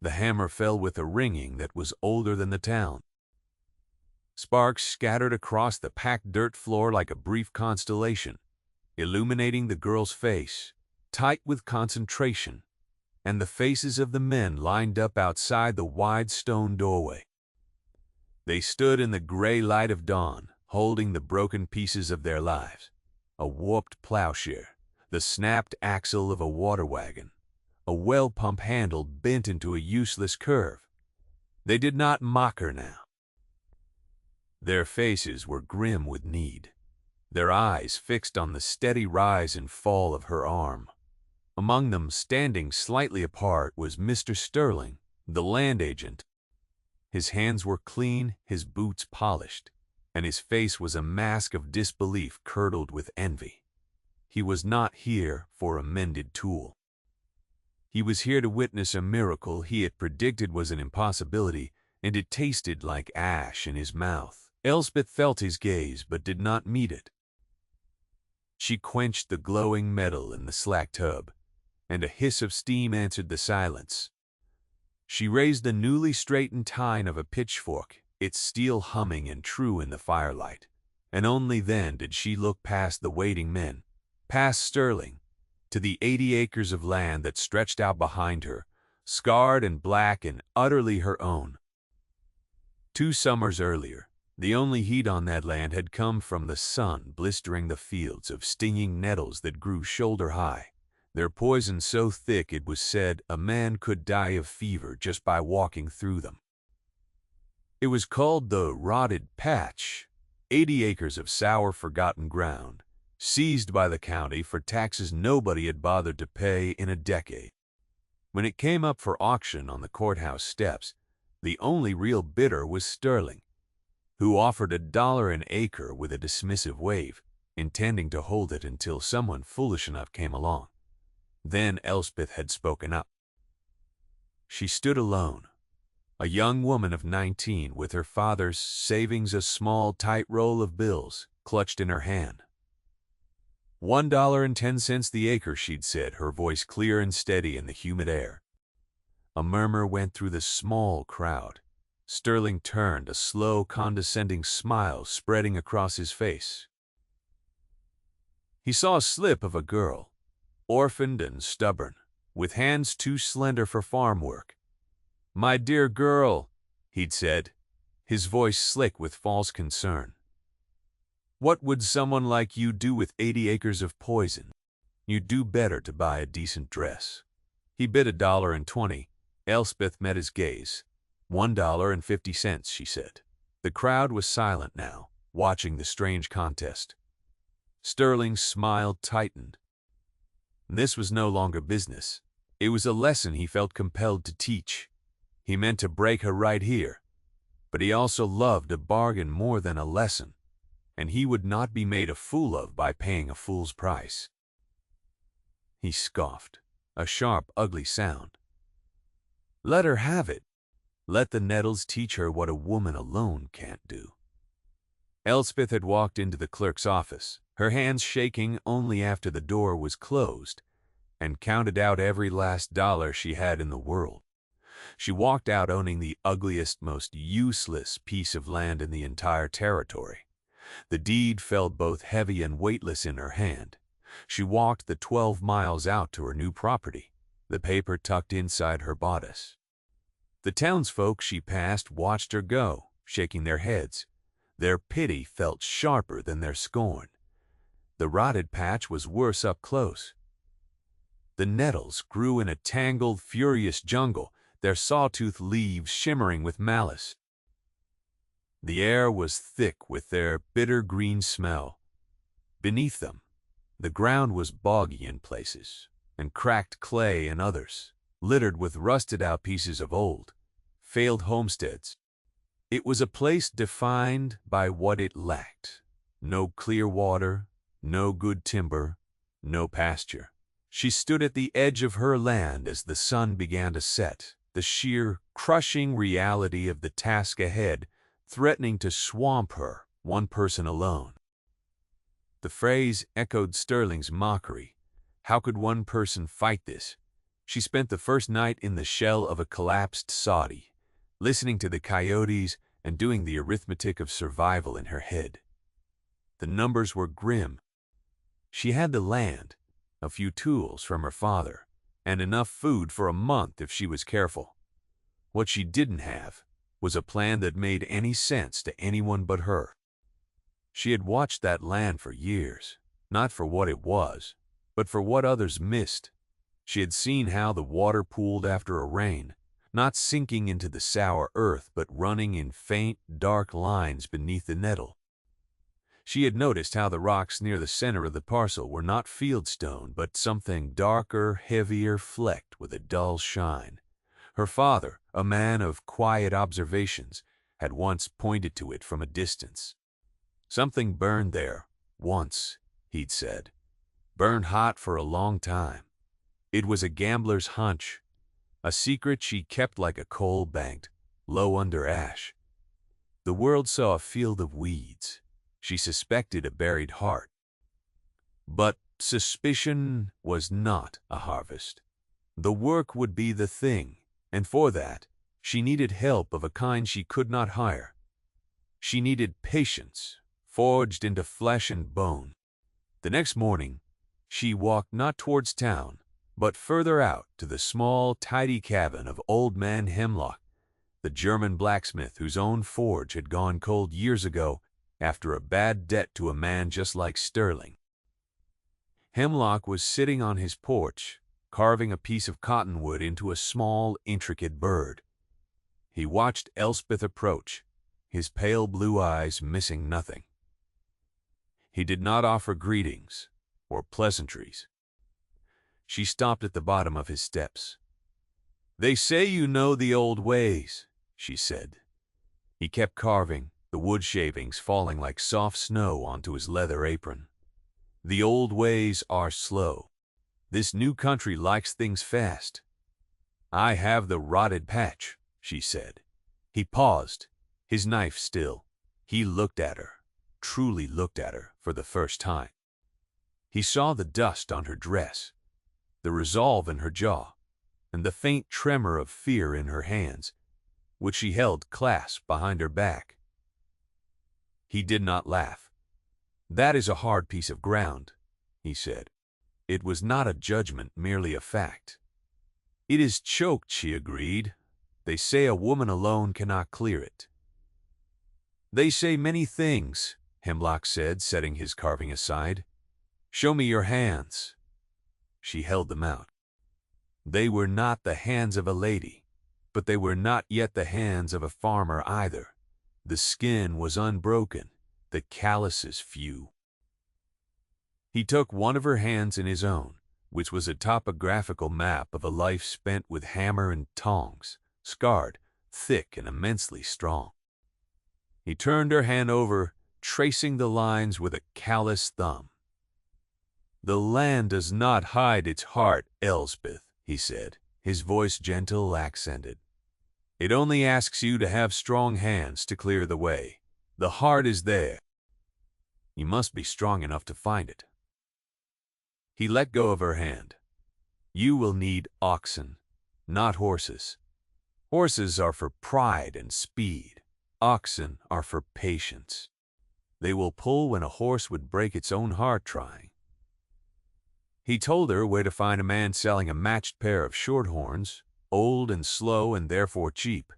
The hammer fell with a ringing that was older than the town. Sparks scattered across the packed dirt floor like a brief constellation, illuminating the girl's face, tight with concentration, and the faces of the men lined up outside the wide stone doorway. They stood in the gray light of dawn, holding the broken pieces of their lives, a warped plowshare, the snapped axle of a water wagon, a well pump handle bent into a useless curve. They did not mock her now. Their faces were grim with need, their eyes fixed on the steady rise and fall of her arm. Among them, standing slightly apart, was Mr. Sterling, the land agent. His hands were clean, his boots polished, and his face was a mask of disbelief curdled with envy. He was not here for a mended tool. He was here to witness a miracle he had predicted was an impossibility, and it tasted like ash in his mouth. Elspeth felt his gaze but did not meet it. She quenched the glowing metal in the slack tub, and a hiss of steam answered the silence. She raised the newly straightened tine of a pitchfork, its steel humming and true in the firelight, and only then did she look past the waiting men, past Sterling, to the 80 acres of land that stretched out behind her, scarred and black and utterly her own. 2 summers earlier, the only heat on that land had come from the sun blistering the fields of stinging nettles that grew shoulder-high, their poison so thick it was said a man could die of fever just by walking through them. It was called the Rotted Patch, 80 acres of sour, forgotten ground, seized by the county for taxes nobody had bothered to pay in a decade. When it came up for auction on the courthouse steps, the only real bidder was Sterling, who offered $1 an acre with a dismissive wave, intending to hold it until someone foolish enough came along. Then Elspeth had spoken up. She stood alone, a young woman of 19 with her father's savings, a small, tight roll of bills clutched in her hand. $1.10 the acre, she'd said, her voice clear and steady in the humid air. A murmur went through the small crowd. Sterling turned, a slow, condescending smile spreading across his face. He saw a slip of a girl, orphaned and stubborn, with hands too slender for farm work. "My dear girl," he'd said, his voice slick with false concern. "What would someone like you do with 80 acres of poison? You'd do better to buy a decent dress." He bid $1.20. Elspeth met his gaze. $1.50, she said. The crowd was silent now, watching the strange contest. Sterling's smile tightened. This was no longer business. It was a lesson he felt compelled to teach. He meant to break her right here, but he also loved a bargain more than a lesson, and he would not be made a fool of by paying a fool's price. He scoffed, a sharp, ugly sound. Let her have it. Let the nettles teach her what a woman alone can't do. Elspeth had walked into the clerk's office, her hands shaking only after the door was closed, and counted out every last dollar she had in the world. She walked out owning the ugliest, most useless piece of land in the entire territory. The deed felt both heavy and weightless in her hand. She walked the 12 miles out to her new property, the paper tucked inside her bodice. The townsfolk she passed watched her go, shaking their heads. Their pity felt sharper than their scorn. The rotted patch was worse up close. The nettles grew in a tangled, furious jungle, their sawtooth leaves shimmering with malice. The air was thick with their bitter green smell. Beneath them, the ground was boggy in places, and cracked clay in others, littered with rusted-out pieces of old, failed homesteads. It was a place defined by what it lacked. No clear water, no good timber, no pasture. She stood at the edge of her land as the sun began to set, the sheer, crushing reality of the task ahead threatening to swamp her, one person alone. The phrase echoed Sterling's mockery. How could one person fight this? She spent the first night in the shell of a collapsed soddy, listening to the coyotes and doing the arithmetic of survival in her head. The numbers were grim. She had the land, a few tools from her father, and enough food for a month if she was careful. What she didn't have was a plan that made any sense to anyone but her. She had watched that land for years, not for what it was, but for what others missed. She had seen how the water pooled after a rain, not sinking into the sour earth but running in faint, dark lines beneath the nettle. She had noticed how the rocks near the center of the parcel were not fieldstone but something darker, heavier, flecked with a dull shine. Her father, a man of quiet observations, had once pointed to it from a distance. Something burned there, once, he'd said. Burned hot for a long time. It was a gambler's hunch, a secret she kept like a coal banked, low under ash. The world saw a field of weeds. She suspected a buried heart. But suspicion was not a harvest. The work would be the thing, and for that, she needed help of a kind she could not hire. She needed patience, forged into flesh and bone. The next morning, she walked not towards town, but further out to the small, tidy cabin of Old Man Hemlock, the German blacksmith whose own forge had gone cold years ago after a bad debt to a man just like Sterling. Hemlock was sitting on his porch, carving a piece of cottonwood into a small, intricate bird. He watched Elspeth approach, his pale blue eyes missing nothing. He did not offer greetings or pleasantries. She stopped at the bottom of his steps. "They say you know the old ways," she said. He kept carving, the wood shavings falling like soft snow onto his leather apron. "The old ways are slow. This new country likes things fast." "I have the rotted patch," she said. He paused, his knife still. He looked at her, truly looked at her for the first time. He saw the dust on her dress, the resolve in her jaw, and the faint tremor of fear in her hands, which she held clasped behind her back. He did not laugh. "That is a hard piece of ground," he said. It was not a judgment, merely a fact. "It is choked," she agreed. "They say a woman alone cannot clear it." "They say many things," Hemlock said, setting his carving aside. "Show me your hands." She held them out. They were not the hands of a lady, but they were not yet the hands of a farmer either. The skin was unbroken, the calluses few. He took one of her hands in his own, which was a topographical map of a life spent with hammer and tongs, scarred, thick, and immensely strong. He turned her hand over, tracing the lines with a callous thumb. "The land does not hide its heart, Elspeth," he said, his voice gentle, accented. "It only asks you to have strong hands to clear the way. The heart is there. You must be strong enough to find it." He let go of her hand. "You will need oxen, not horses. Horses are for pride and speed. Oxen are for patience. They will pull when a horse would break its own heart trying." He told her where to find a man selling a matched pair of shorthorns, old and slow and therefore cheap.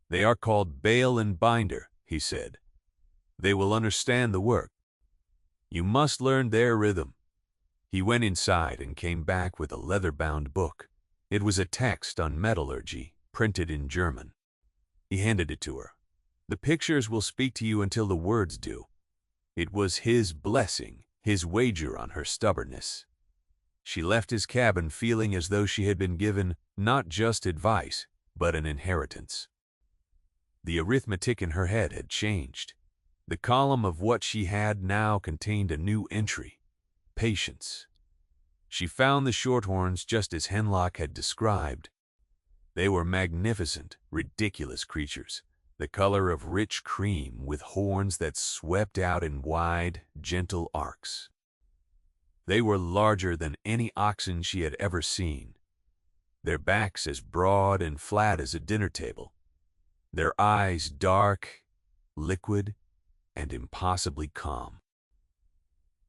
"They are called bale and binder," he said. "They will understand the work. You must learn their rhythm." He went inside and came back with a leather-bound book. It was a text on metallurgy, printed in German. He handed it to her. "The pictures will speak to you until the words do." It was his blessing, his wager on her stubbornness. She left his cabin feeling as though she had been given not just advice, but an inheritance. The arithmetic in her head had changed. The column of what she had now contained a new entry: patience. She found the shorthorns just as Hemlock had described. They were magnificent, ridiculous creatures, the color of rich cream with horns that swept out in wide, gentle arcs. They were larger than any oxen she had ever seen, their backs as broad and flat as a dinner table, their eyes dark, liquid, and impossibly calm.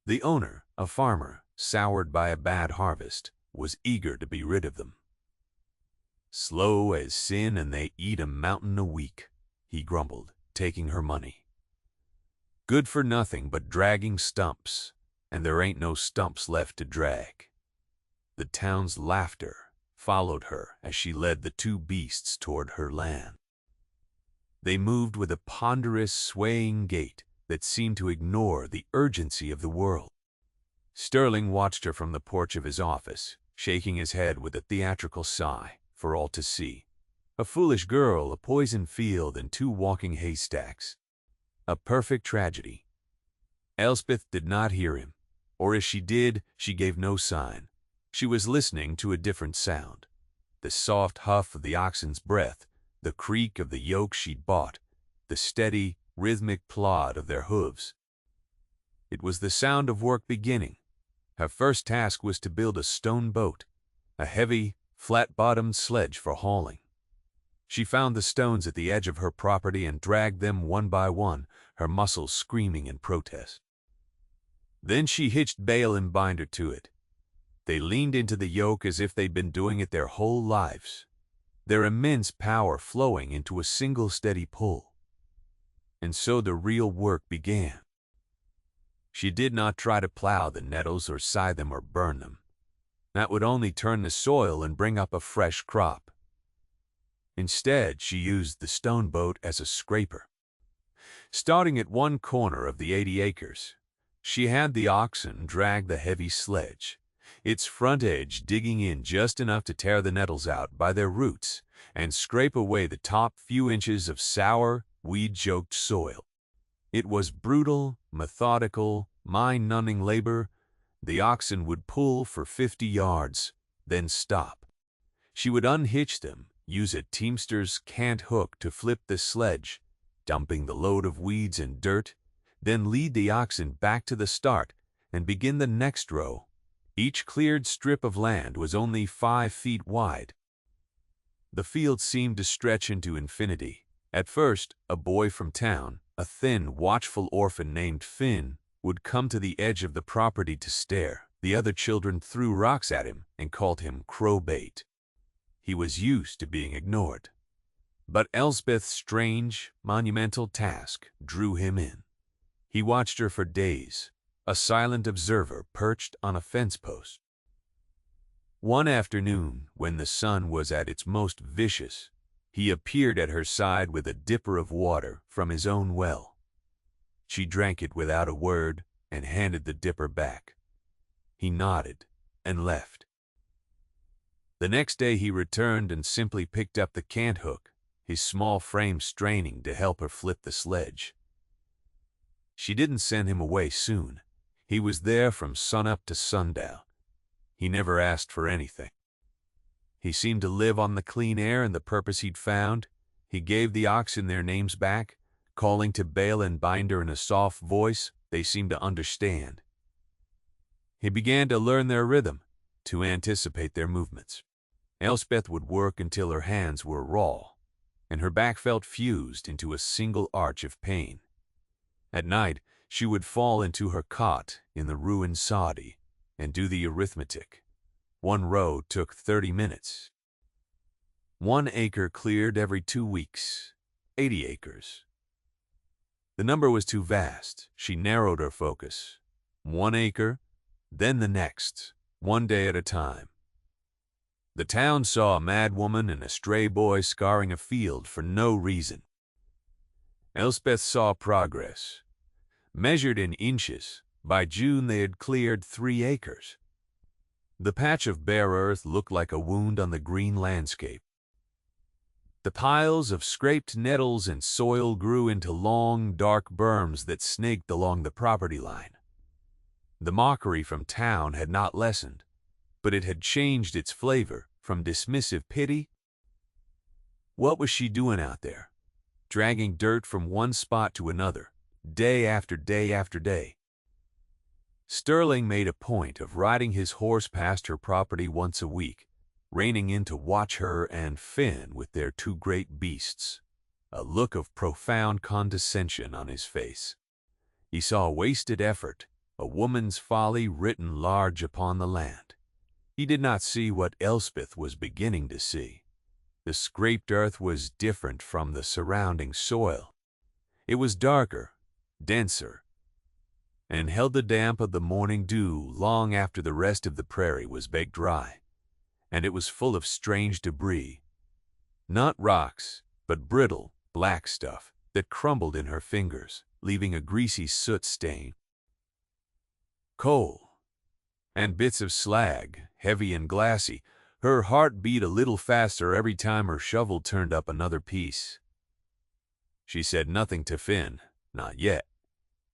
The owner, a farmer, soured by a bad harvest, was eager to be rid of them. "Slow as sin, and they eat a mountain a week," he grumbled, taking her money. "Good for nothing but dragging stumps, and there ain't no stumps left to drag." The town's laughter followed her as she led the two beasts toward her land. They moved with a ponderous, swaying gait that seemed to ignore the urgency of the world. Sterling watched her from the porch of his office, shaking his head with a theatrical sigh for all to see. A foolish girl, a poison field, and two walking haystacks. A perfect tragedy. Elspeth did not hear him, or if she did, she gave no sign. She was listening to a different sound. The soft huff of the oxen's breath, the creak of the yoke she'd bought, the steady, rhythmic plod of their hooves. It was the sound of work beginning. Her first task was to build a stone boat, a heavy, flat-bottomed sledge for hauling. She found the stones at the edge of her property and dragged them one by one, her muscles screaming in protest. Then she hitched bale and binder to it. They leaned into the yoke as if they'd been doing it their whole lives, their immense power flowing into a single steady pull. And so the real work began. She did not try to plow the nettles or sow them or burn them. That would only turn the soil and bring up a fresh crop. Instead, she used the stone boat as a scraper. Starting at one corner of the 80 acres, she had the oxen drag the heavy sledge, its front edge digging in just enough to tear the nettles out by their roots and scrape away the top few inches of sour, weed-choked soil. It was brutal, methodical, mind-numbing labor. The oxen would pull for 50 yards, then stop. She would unhitch them, use a teamster's cant hook to flip the sledge, dumping the load of weeds and dirt, then lead the oxen back to the start and begin the next row. Each cleared strip of land was only 5 feet wide. The field seemed to stretch into infinity. At first, a boy from town, a thin, watchful orphan named Finn, would come to the edge of the property to stare. The other children threw rocks at him and called him crowbait. He was used to being ignored. But Elspeth's strange, monumental task drew him in. He watched her for days, a silent observer perched on a fence post. One afternoon, when the sun was at its most vicious, he appeared at her side with a dipper of water from his own well. She drank it without a word and handed the dipper back. He nodded and left. The next day he returned and simply picked up the cant hook, his small frame straining to help her flip the sledge. She didn't send him away soon. He was there from sunup to sundown. He never asked for anything. He seemed to live on the clean air and the purpose he'd found. He gave the oxen their names back, calling to bale and binder in a soft voice they seemed to understand. He began to learn their rhythm, to anticipate their movements. Elspeth would work until her hands were raw, and her back felt fused into a single arch of pain. At night, she would fall into her cot in the ruined soddy and do the arithmetic. 1 row took 30 minutes. 1 acre cleared every 2 weeks, 80 acres. The number was too vast. She narrowed her focus. 1 acre, then the next, 1 day at a time. The town saw a mad woman and a stray boy scouring a field for no reason. Elspeth saw progress. Measured in inches, by June they had cleared 3 acres. The patch of bare earth looked like a wound on the green landscape. The piles of scraped nettles and soil grew into long, dark berms that snaked along the property line. The mockery from town had not lessened, but it had changed its flavor from dismissive pity. What was she doing out there, dragging dirt from one spot to another, day after day after day? Sterling made a point of riding his horse past her property once a week, reining in to watch her and Finn with their two great beasts, a look of profound condescension on his face. He saw wasted effort, a woman's folly written large upon the land. He did not see what Elspeth was beginning to see. The scraped earth was different from the surrounding soil. It was darker, denser, and held the damp of the morning dew long after the rest of the prairie was baked dry, and it was full of strange debris. Not rocks, but brittle, black stuff that crumbled in her fingers, leaving a greasy soot stain. Coal and bits of slag, heavy and glassy. Her heart beat a little faster every time her shovel turned up another piece. She said nothing to Finn, not yet.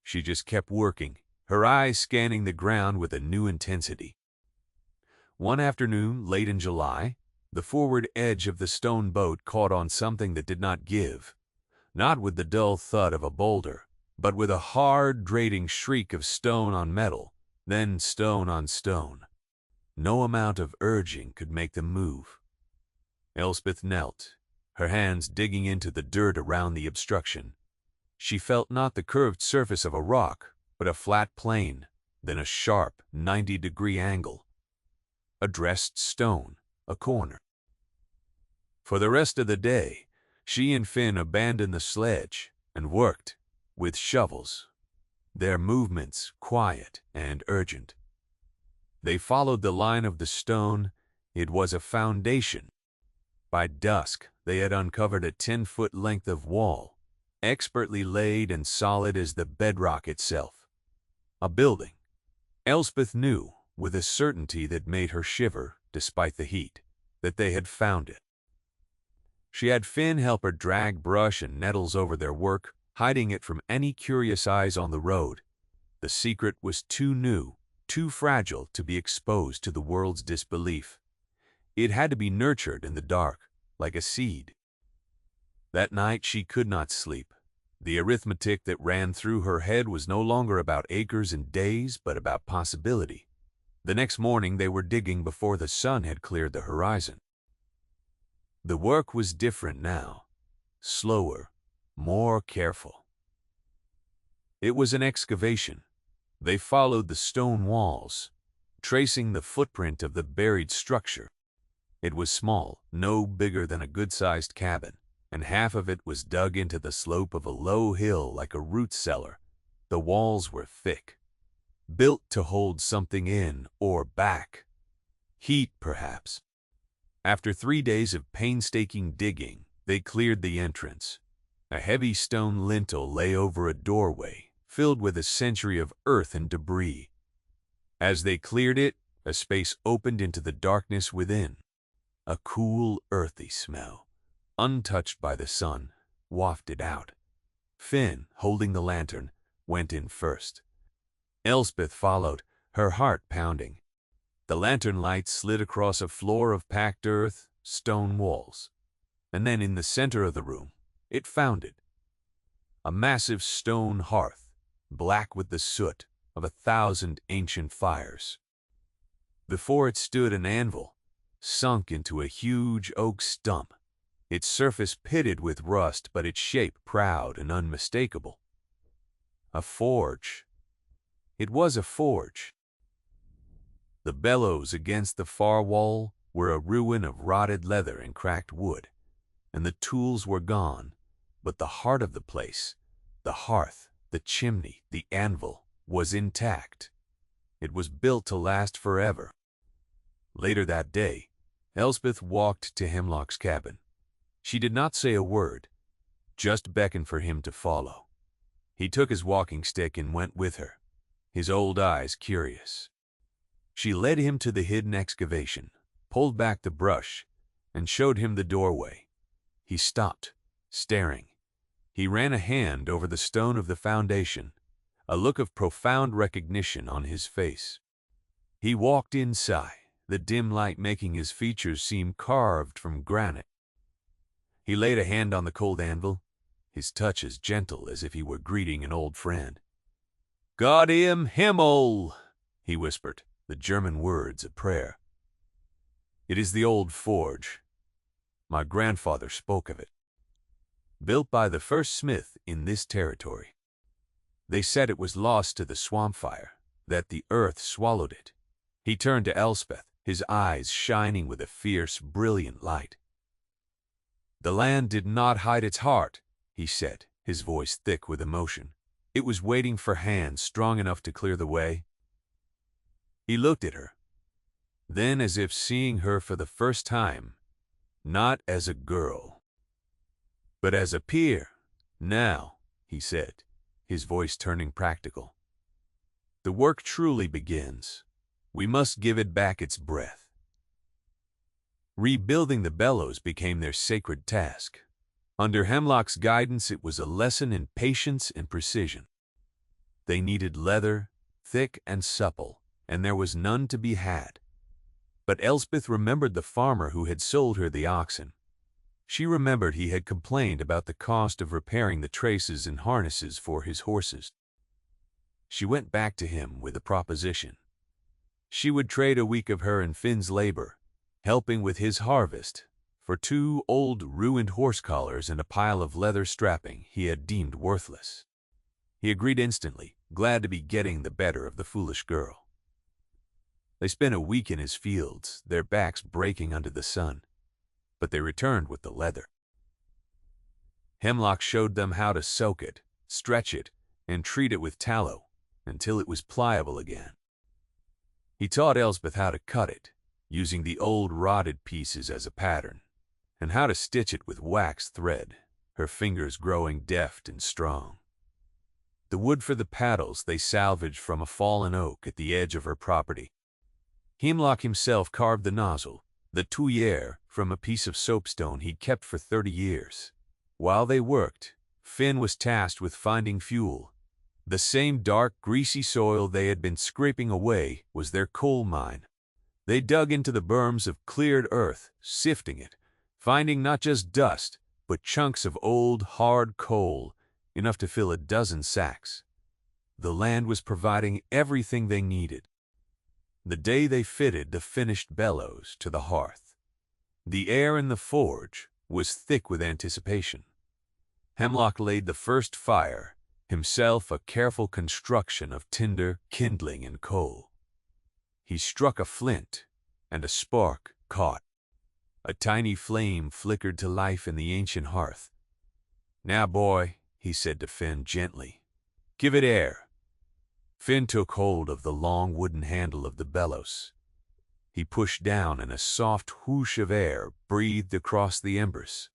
She just kept working, her eyes scanning the ground with a new intensity. One afternoon, late in July, the forward edge of the stone boat caught on something that did not give, not with the dull thud of a boulder, but with a hard, grating shriek of stone on metal, then stone on stone. No amount of urging could make them move. Elspeth knelt, her hands digging into the dirt around the obstruction. She felt not the curved surface of a rock, but a flat plane, then a sharp 90-degree angle. A dressed stone, a corner. For the rest of the day, she and Finn abandoned the sledge and worked with shovels, their movements quiet and urgent. They followed the line of the stone. It was a foundation. By dusk, they had uncovered a 10-foot length of wall, expertly laid and solid as the bedrock itself. A building. Elspeth knew, with a certainty that made her shiver, despite the heat, that they had found it. She had Finn help her drag brush and nettles over their work, hiding it from any curious eyes on the road. The secret was too new, too fragile to be exposed to the world's disbelief. It had to be nurtured in the dark, like a seed. That night she could not sleep. The arithmetic that ran through her head was no longer about acres and days, but about possibility. The next morning they were digging before the sun had cleared the horizon. The work was different now, slower, more careful. It was an excavation. They followed the stone walls, tracing the footprint of the buried structure. It was small, no bigger than a good-sized cabin, and half of it was dug into the slope of a low hill like a root cellar. The walls were thick, built to hold something in or back. Heat, perhaps. After 3 days of painstaking digging, they cleared the entrance. A heavy stone lintel lay over a doorway, filled with a century of earth and debris. As they cleared it, a space opened into the darkness within. A cool, earthy smell, untouched by the sun, wafted out. Finn, holding the lantern, went in first. Elspeth followed, her heart pounding. The lantern light slid across a floor of packed earth, stone walls. And then in the center of the room, it found it. A massive stone hearth, black with the soot of 1,000 ancient fires. Before it stood an anvil, sunk into a huge oak stump, its surface pitted with rust but its shape proud and unmistakable. A forge. It was a forge. The bellows against the far wall were a ruin of rotted leather and cracked wood, and the tools were gone, but the heart of the place, the hearth, the chimney, the anvil, was intact. It was built to last forever. Later that day, Elspeth walked to Hemlock's cabin. She did not say a word, just beckoned for him to follow. He took his walking stick and went with her, his old eyes curious. She led him to the hidden excavation, pulled back the brush, and showed him the doorway. He stopped, staring. He ran a hand over the stone of the foundation, a look of profound recognition on his face. He walked inside, the dim light making his features seem carved from granite. He laid a hand on the cold anvil, his touch as gentle as if he were greeting an old friend. "Gott im Himmel!" he whispered, the German words of prayer. "It is the old forge. My grandfather spoke of it. Built by the first smith in this territory. They said it was lost to the swamp fire, that the earth swallowed it." He turned to Elspeth, his eyes shining with a fierce, brilliant light. "The land did not hide its heart," he said, his voice thick with emotion. "It was waiting for hands strong enough to clear the way." He looked at her. Then, as if seeing her for the first time, not as a girl, but as a peer. "Now," he said, his voice turning practical, "the work truly begins. We must give it back its breath." Rebuilding the bellows became their sacred task. Under Hemlock's guidance, it was a lesson in patience and precision. They needed leather, thick and supple, and there was none to be had. But Elspeth remembered the farmer who had sold her the oxen. She remembered he had complained about the cost of repairing the traces and harnesses for his horses. She went back to him with a proposition. She would trade a week of her and Finn's labor, helping with his harvest, for 2 old ruined horse collars and a pile of leather strapping he had deemed worthless. He agreed instantly, glad to be getting the better of the foolish girl. They spent a week in his fields, their backs breaking under the sun, but they returned with the leather. Hemlock showed them how to soak it, stretch it, and treat it with tallow until it was pliable again. He taught Elspeth how to cut it, using the old rotted pieces as a pattern, and how to stitch it with wax thread, her fingers growing deft and strong. The wood for the paddles they salvaged from a fallen oak at the edge of her property. Hemlock himself carved the nozzle, the tuyere, from a piece of soapstone he'd kept for 30 years. While they worked, Finn was tasked with finding fuel. The same dark, greasy soil they had been scraping away was their coal mine. They dug into the berms of cleared earth, sifting it, finding not just dust, but chunks of old, hard coal, enough to fill a dozen sacks. The land was providing everything they needed. The day they fitted the finished bellows to the hearth, the air in the forge was thick with anticipation. Hemlock laid the first fire, himself a careful construction of tinder, kindling, and coal. He struck a flint, and a spark caught. A tiny flame flickered to life in the ancient hearth. "Now, boy," he said to Finn gently, "give it air." Finn took hold of the long wooden handle of the bellows. He pushed down, and a soft whoosh of air breathed across the embers.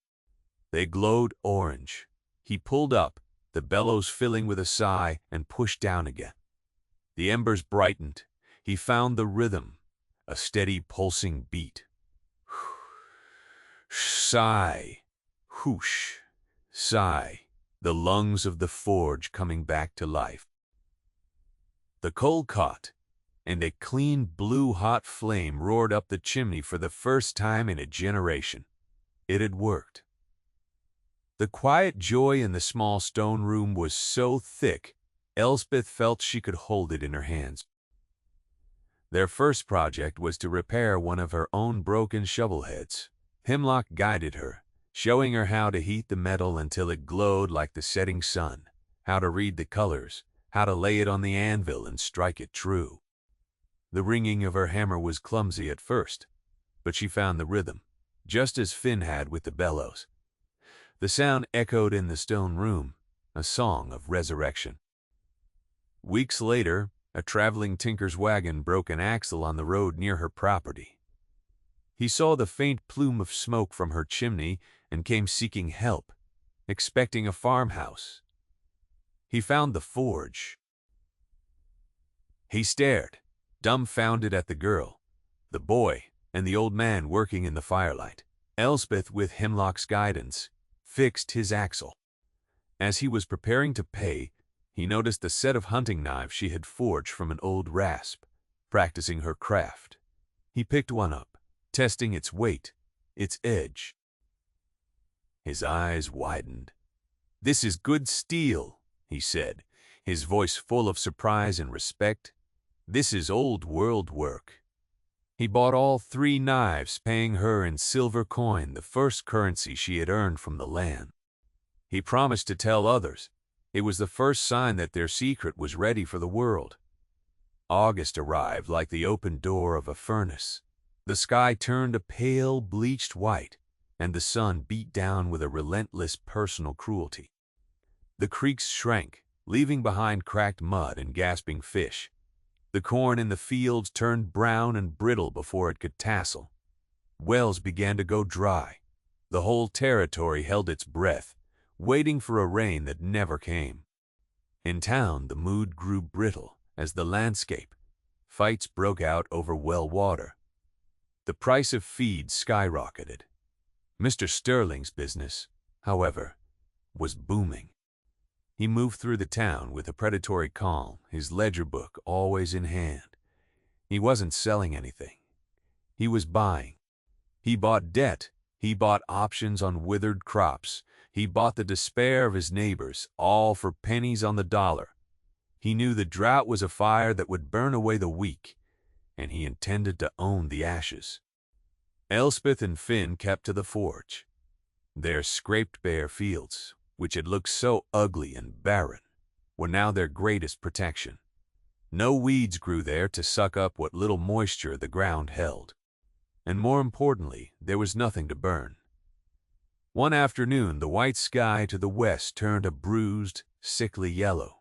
They glowed orange. He pulled up, the bellows filling with a sigh, and pushed down again. The embers brightened. He found the rhythm, a steady pulsing beat. Sigh, whoosh, sigh, the lungs of the forge coming back to life. The coal caught, and a clean blue hot flame roared up the chimney for the first time in a generation. It had worked. The quiet joy in the small stone room was so thick, Elspeth felt she could hold it in her hands. Their first project was to repair one of her own broken shovel heads. Hemlock guided her, showing her how to heat the metal until it glowed like the setting sun, how to read the colors, how to lay it on the anvil and strike it true. The ringing of her hammer was clumsy at first, but she found the rhythm, just as Finn had with the bellows. The sound echoed in the stone room, a song of resurrection. Weeks later, a traveling tinker's wagon broke an axle on the road near her property. He saw the faint plume of smoke from her chimney and came seeking help, expecting a farmhouse. He found the forge. He stared, dumbfounded at the girl, the boy, and the old man working in the firelight. Elspeth, with Hemlock's guidance, fixed his axle. As he was preparing to pay, he noticed the set of hunting knives she had forged from an old rasp, practicing her craft. He picked one up, testing its weight, its edge. His eyes widened. "This is good steel," he said, his voice full of surprise and respect. This is old world work. He bought all 3 knives, paying her in silver coin, the first currency she had earned from the land. He promised to tell others. It was the first sign that their secret was ready for the world. August arrived like the open door of a furnace. The sky turned a pale, bleached white, and the sun beat down with a relentless personal cruelty. The creeks shrank, leaving behind cracked mud and gasping fish. The corn in the fields turned brown and brittle before it could tassel. Wells began to go dry. The whole territory held its breath, waiting for a rain that never came. In town, the mood grew brittle as the landscape. Fights broke out over well water. The price of feed skyrocketed. Mr. Sterling's business, however, was booming. He moved through the town with a predatory calm, his ledger book always in hand. He wasn't selling anything. He was buying. He bought debt. He bought options on withered crops. He bought the despair of his neighbors, all for pennies on the dollar. He knew the drought was a fire that would burn away the weak, and he intended to own the ashes. Elspeth and Finn kept to the forge. Their scraped bare fields, which had looked so ugly and barren, were now their greatest protection. No weeds grew there to suck up what little moisture the ground held. And more importantly, there was nothing to burn. One afternoon, the white sky to the west turned a bruised, sickly yellow.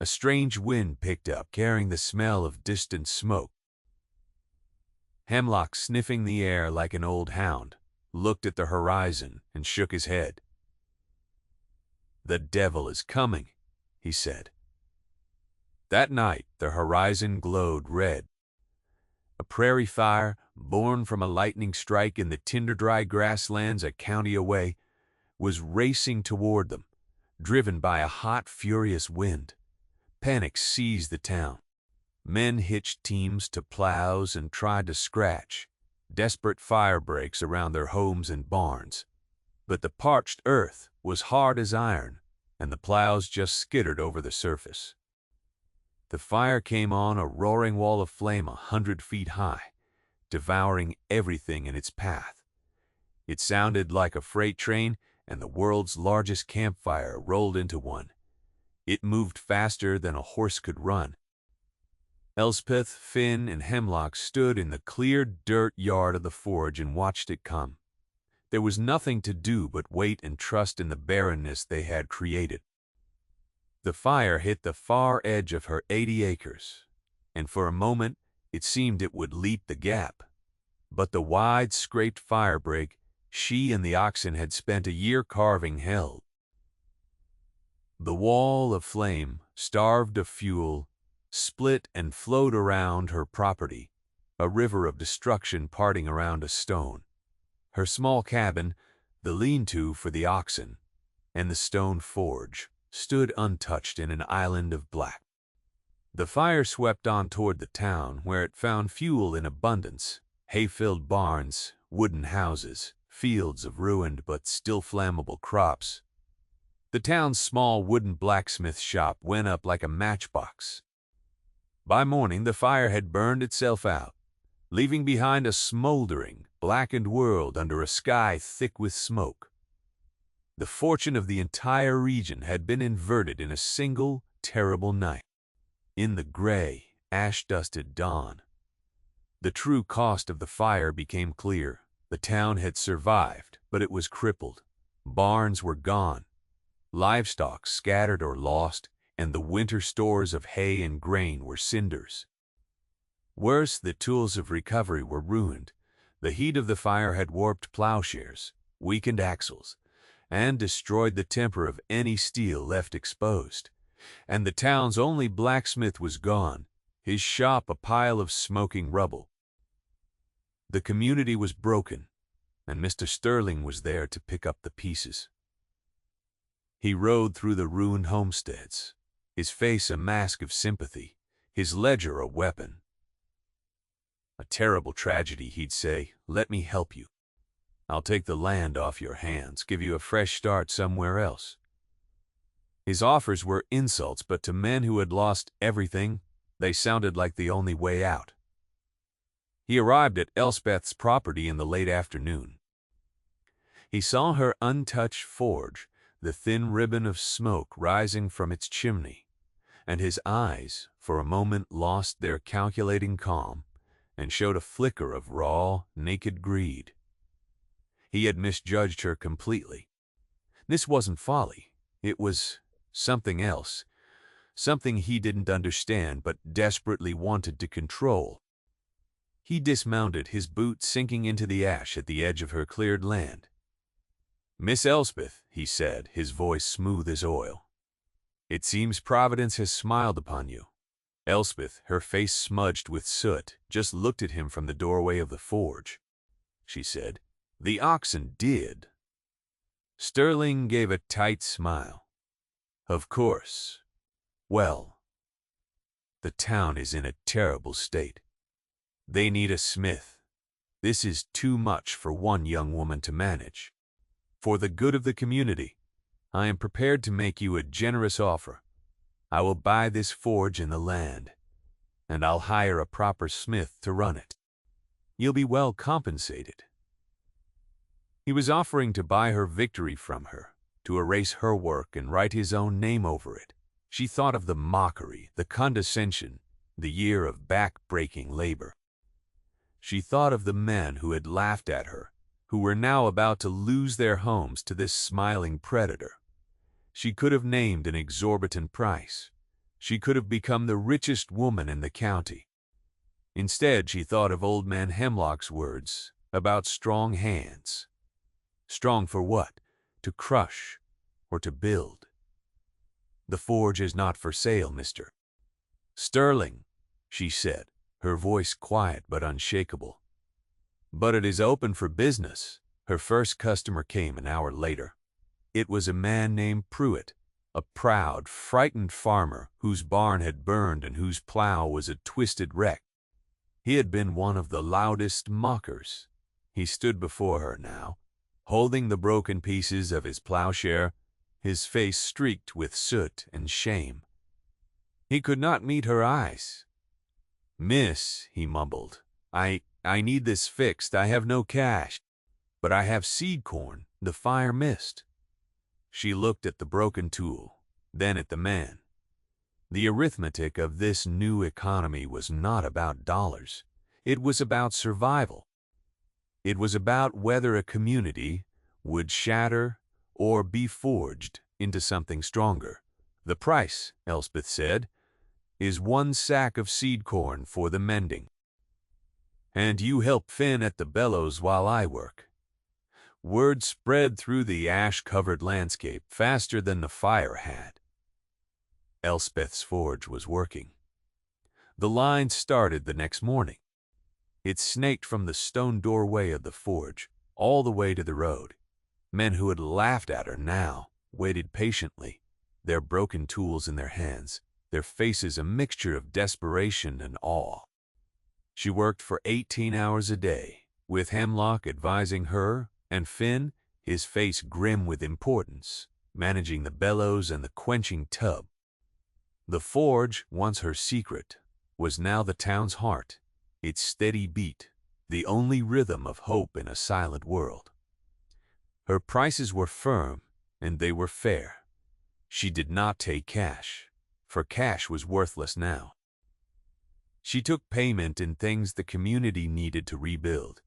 A strange wind picked up, carrying the smell of distant smoke. Hemlock, sniffing the air like an old hound, looked at the horizon and shook his head. "The devil is coming," he said. That night, the horizon glowed red. A prairie fire, born from a lightning strike in the tinder-dry grasslands a county away, was racing toward them, driven by a hot, furious wind. Panic seized the town. Men hitched teams to plows and tried to scratch desperate fire breaks around their homes and barns. But the parched earth was hard as iron, and the plows just skittered over the surface. The fire came on a roaring wall of flame 100 feet high, devouring everything in its path. It sounded like a freight train, and the world's largest campfire rolled into one. It moved faster than a horse could run. Elspeth, Finn, and Hemlock stood in the clear dirt yard of the forge and watched it come. There was nothing to do but wait and trust in the barrenness they had created. The fire hit the far edge of her 80 acres, and for a moment it seemed it would leap the gap. But the wide, scraped firebreak she and the oxen had spent a year carving held. The wall of flame, starved of fuel, split and flowed around her property, a river of destruction parting around a stone. Her small cabin, the lean-to for the oxen, and the stone forge stood untouched in an island of black. The fire swept on toward the town, where it found fuel in abundance: hay-filled barns, wooden houses, fields of ruined but still flammable crops. The town's small wooden blacksmith shop went up like a matchbox. By morning, the fire had burned itself out, leaving behind a smoldering, blackened world under a sky thick with smoke. The fortune of the entire region had been inverted in a single, terrible night. In the gray, ash-dusted dawn, the true cost of the fire became clear. The town had survived, but it was crippled. Barns were gone, livestock scattered or lost, and the winter stores of hay and grain were cinders. Worse, the tools of recovery were ruined. The heat of the fire had warped plowshares, weakened axles, and destroyed the temper of any steel left exposed. And the town's only blacksmith was gone, his shop a pile of smoking rubble. The community was broken, and Mr. Sterling was there to pick up the pieces. He rode through the ruined homesteads, his face a mask of sympathy, his ledger a weapon. "A terrible tragedy," he'd say. "Let me help you. I'll take the land off your hands, give you a fresh start somewhere else." His offers were insults, but to men who had lost everything, They sounded like the only way out. He arrived at Elspeth's property in the late afternoon. He saw her untouched forge, the thin ribbon of smoke rising from its chimney, and his eyes, for a moment, lost their calculating calm and showed a flicker of raw, naked greed. He had misjudged her completely. This wasn't folly. It was something else, something he didn't understand but desperately wanted to control. He dismounted, his boot sinking into the ash at the edge of her cleared land. "Miss Elspeth," he said, his voice smooth as oil. "It seems Providence has smiled upon you." Elspeth, her face smudged with soot, just looked at him from the doorway of the forge. She said, "The oxen did." Sterling gave a tight smile. "Of course. Well, the town is in a terrible state. They need a smith. This is too much for one young woman to manage. For the good of the community, I am prepared to make you a generous offer. I will buy this forge and the land, and I'll hire a proper smith to run it. You'll be well compensated." He was offering to buy her victory from her, to erase her work and write his own name over it. She thought of the mockery, the condescension, the year of back-breaking labor. She thought of the men who had laughed at her, who were now about to lose their homes to this smiling predator. She could have named an exorbitant price. She could have become the richest woman in the county. Instead, she thought of Old Man Hemlock's words about strong hands. Strong for what? To crush or to build? "The forge is not for sale, Mr. Sterling," she said, her voice quiet but unshakable. "But it is open for business." Her first customer came an hour later. It was a man named Pruitt, a proud, frightened farmer whose barn had burned and whose plow was a twisted wreck. He had been one of the loudest mockers. He stood before her now, holding the broken pieces of his plowshare, his face streaked with soot and shame. He could not meet her eyes. "Miss," he mumbled, I need this fixed. I have no cash, but I have seed corn, the fire missed." She looked at the broken tool, then at the man. The arithmetic of this new economy was not about dollars. It was about survival. It was about whether a community would shatter or be forged into something stronger. "The price," Elspeth said, "is 1 sack of seed corn for the mending. And you help Finn at the bellows while I work." Word spread through the ash-covered landscape faster than the fire had. Elspeth's forge was working. The line started the next morning. It snaked from the stone doorway of the forge all the way to the road. Men who had laughed at her now waited patiently, their broken tools in their hands, their faces a mixture of desperation and awe. She worked for 18 hours a day, with Hemlock advising her, and Finn, his face grim with importance, managing the bellows and the quenching tub. The forge, once her secret, was now the town's heart, its steady beat, the only rhythm of hope in a silent world. Her prices were firm, and they were fair. She did not take cash, for cash was worthless now. She took payment in things the community needed to rebuild.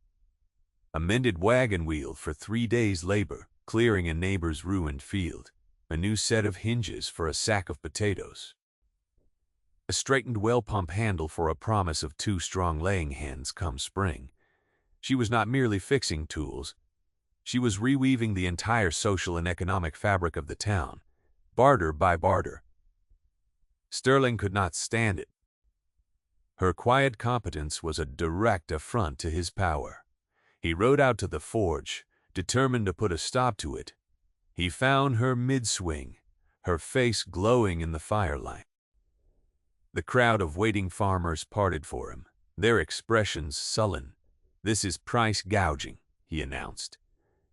A mended wagon wheel for 3 days' labor, clearing a neighbor's ruined field. A new set of hinges for a sack of potatoes. A straightened well pump handle for a promise of 2 strong laying hens come spring. She was not merely fixing tools. She was reweaving the entire social and economic fabric of the town, barter by barter. Sterling could not stand it. Her quiet competence was a direct affront to his power. He rode out to the forge, determined to put a stop to it. He found her mid-swing, her face glowing in the firelight. The crowd of waiting farmers parted for him, their expressions sullen. "This is price gouging," he announced,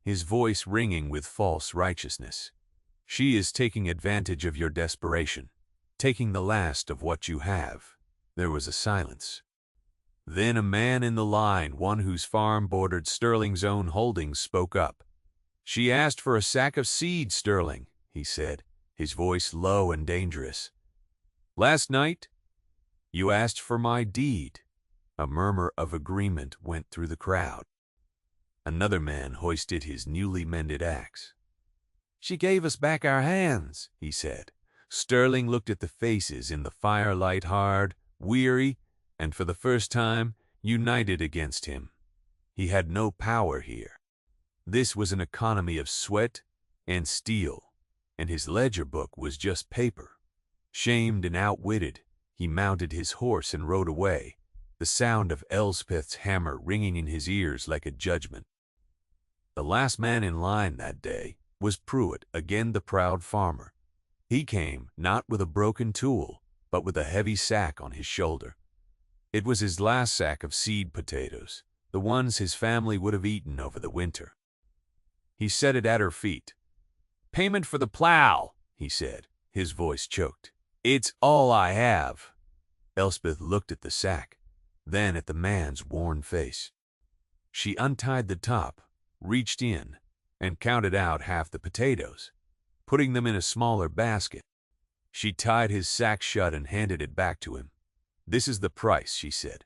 his voice ringing with false righteousness. "She is taking advantage of your desperation, taking the last of what you have." There was a silence. Then a man in the line, one whose farm bordered Sterling's own holdings, spoke up. "She asked for a sack of seed, Sterling," he said, his voice low and dangerous. "Last night, you asked for my deed." A murmur of agreement went through the crowd. Another man hoisted his newly mended axe. "She gave us back our hands," he said. Sterling looked at the faces in the firelight, hard, weary, and for the first time, united against him. He had no power here. This was an economy of sweat and steel, and his ledger book was just paper. Shamed and outwitted, he mounted his horse and rode away, the sound of Elspeth's hammer ringing in his ears like a judgment. The last man in line that day was Pruitt, again the proud farmer. He came not with a broken tool, but with a heavy sack on his shoulder. It was his last sack of seed potatoes, the ones his family would have eaten over the winter. He set it at her feet. "Payment for the plow," he said, his voice choked. "It's all I have." Elspeth looked at the sack, then at the man's worn face. She untied the top, reached in, and counted out half the potatoes, putting them in a smaller basket. She tied his sack shut and handed it back to him. "This is the price," she said.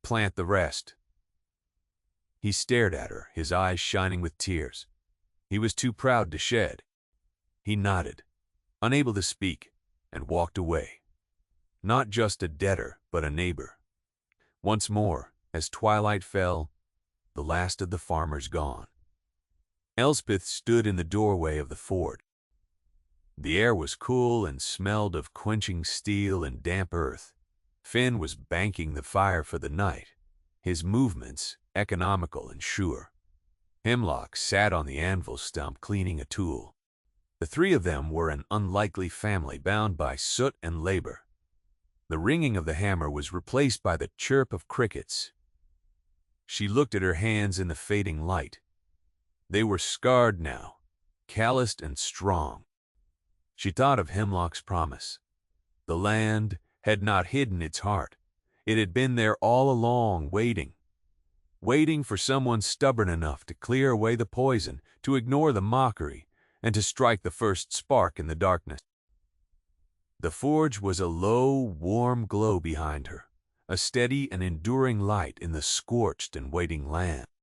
"Plant the rest." He stared at her, his eyes shining with tears. He was too proud to shed. He nodded, unable to speak, and walked away. Not just a debtor, but a neighbor. Once more, as twilight fell, the last of the farmers gone. Elspeth stood in the doorway of the fort. The air was cool and smelled of quenching steel and damp earth. Finn was banking the fire for the night, his movements economical and sure. Hemlock sat on the anvil stump cleaning a tool. The three of them were an unlikely family bound by soot and labor. The ringing of the hammer was replaced by the chirp of crickets. She looked at her hands in the fading light. They were scarred now, calloused and strong. She thought of Hemlock's promise. The land had not hidden its heart. It had been there all along, waiting for someone stubborn enough to clear away the poison, to ignore the mockery, and to strike the first spark in the darkness. The forge was a low, warm glow behind her, a steady and enduring light in the scorched and waiting land.